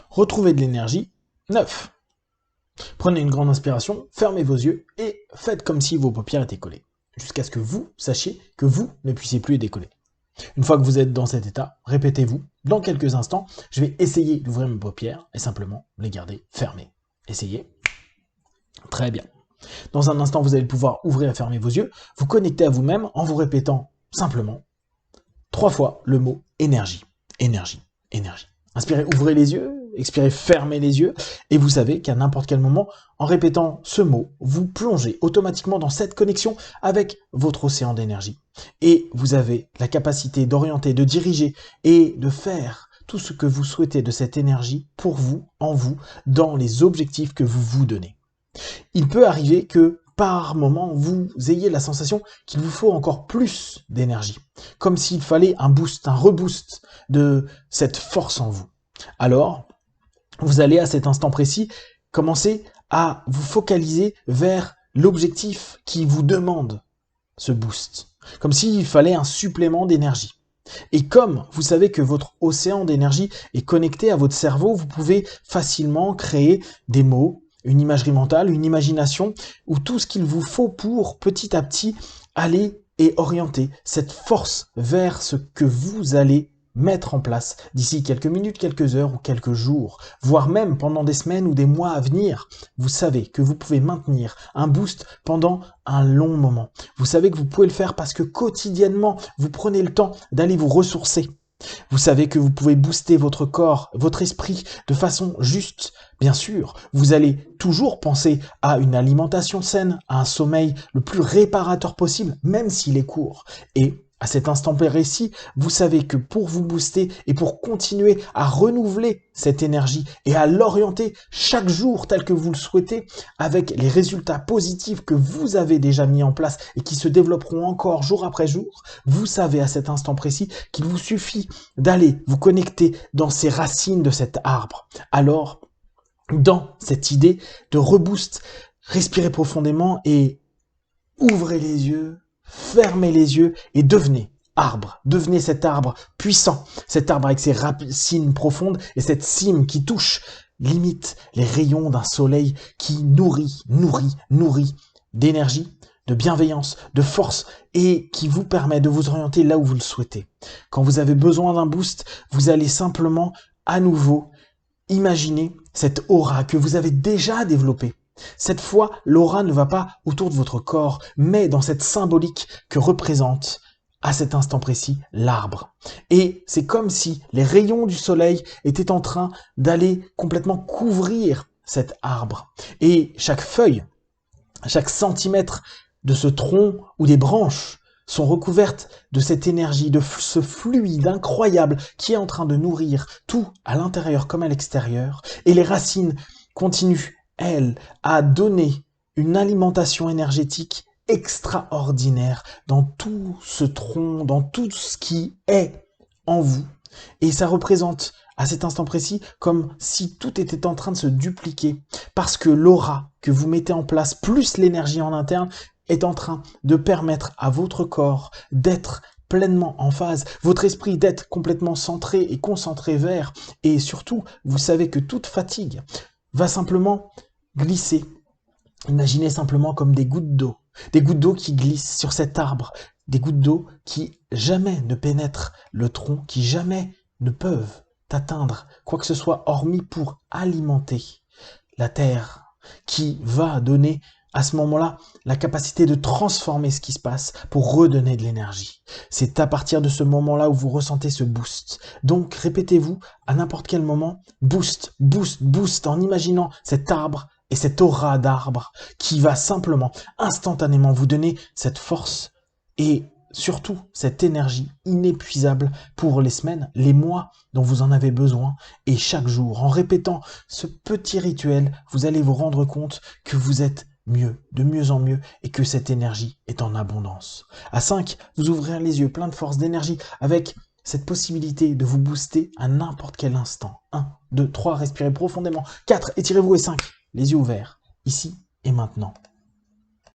retrouvez de l'énergie. 9. Prenez une grande inspiration, fermez vos yeux et faites comme si vos paupières étaient collées, jusqu'à ce que vous sachiez que vous ne puissiez plus les décoller. Une fois que vous êtes dans cet état, répétez-vous, dans quelques instants, je vais essayer d'ouvrir mes paupières et simplement les garder fermées. Essayez. Très bien. Dans un instant, vous allez pouvoir ouvrir et fermer vos yeux, vous connecter à vous-même en vous répétant simplement 3 fois le mot énergie. Énergie, énergie. Inspirez, ouvrez les yeux, expirez, fermez les yeux, et vous savez qu'à n'importe quel moment, en répétant ce mot, vous plongez automatiquement dans cette connexion avec votre océan d'énergie. Et vous avez la capacité d'orienter, de diriger et de faire tout ce que vous souhaitez de cette énergie pour vous, en vous, dans les objectifs que vous vous donnez. Il peut arriver que par moment, vous ayez la sensation qu'il vous faut encore plus d'énergie, comme s'il fallait un boost, un reboost de cette force en vous. Alors, vous allez à cet instant précis commencer à vous focaliser vers l'objectif qui vous demande ce boost, comme s'il fallait un supplément d'énergie. Et comme vous savez que votre océan d'énergie est connecté à votre cerveau, vous pouvez facilement créer des mots, une imagerie mentale, une imagination, ou tout ce qu'il vous faut pour petit à petit aller et orienter cette force vers ce que vous allez mettre en place d'ici quelques minutes, quelques heures ou quelques jours, voire même pendant des semaines ou des mois à venir. Vous savez que vous pouvez maintenir un boost pendant un long moment. Vous savez que vous pouvez le faire parce que quotidiennement, vous prenez le temps d'aller vous ressourcer. Vous savez que vous pouvez booster votre corps, votre esprit de façon juste. Bien sûr, vous allez toujours penser à une alimentation saine, à un sommeil le plus réparateur possible, même s'il est court. Et à cet instant précis, vous savez que pour vous booster et pour continuer à renouveler cette énergie et à l'orienter chaque jour tel que vous le souhaitez, avec les résultats positifs que vous avez déjà mis en place et qui se développeront encore jour après jour, vous savez à cet instant précis qu'il vous suffit d'aller vous connecter dans ces racines de cet arbre. Alors, dans cette idée de reboost, respirez profondément et ouvrez les yeux, fermez les yeux et devenez arbre. Devenez cet arbre puissant, cet arbre avec ses racines profondes et cette cime qui touche limite les rayons d'un soleil qui nourrit d'énergie, de bienveillance, de force et qui vous permet de vous orienter là où vous le souhaitez. Quand vous avez besoin d'un boost, vous allez simplement à nouveau imaginer cette aura que vous avez déjà développée. Cette fois, l'aura ne va pas autour de votre corps, mais dans cette symbolique que représente, à cet instant précis, l'arbre. Et c'est comme si les rayons du soleil étaient en train d'aller complètement couvrir cet arbre. Et chaque feuille, chaque centimètre de ce tronc ou des branches sont recouvertes de cette énergie, de ce fluide incroyable qui est en train de nourrir tout à l'intérieur comme à l'extérieur. Et les racines continuent, elles, à donner une alimentation énergétique extraordinaire dans tout ce tronc, dans tout ce qui est en vous. Et ça représente, à cet instant précis, comme si tout était en train de se dupliquer. Parce que l'aura que vous mettez en place, plus l'énergie en interne, est en train de permettre à votre corps d'être pleinement en phase, votre esprit d'être complètement centré et concentré vers, et surtout, vous savez que toute fatigue va simplement glisser. Imaginez simplement comme des gouttes d'eau qui glissent sur cet arbre, des gouttes d'eau qui jamais ne pénètrent le tronc, qui jamais ne peuvent atteindre quoi que ce soit hormis pour alimenter la terre, qui va donner à ce moment-là la capacité de transformer ce qui se passe pour redonner de l'énergie. C'est à partir de ce moment-là où vous ressentez ce boost. Donc répétez-vous à n'importe quel moment, boost, boost, boost, en imaginant cet arbre et cette aura d'arbre qui va simplement, instantanément vous donner cette force et surtout cette énergie inépuisable pour les semaines, les mois dont vous en avez besoin. Et chaque jour, en répétant ce petit rituel, vous allez vous rendre compte que vous êtes mieux, de mieux en mieux, et que cette énergie est en abondance. À 5, vous ouvrez les yeux plein de force, d'énergie, avec cette possibilité de vous booster à n'importe quel instant. 1, 2, 3, respirez profondément. 4, étirez-vous et 5, les yeux ouverts, ici et maintenant.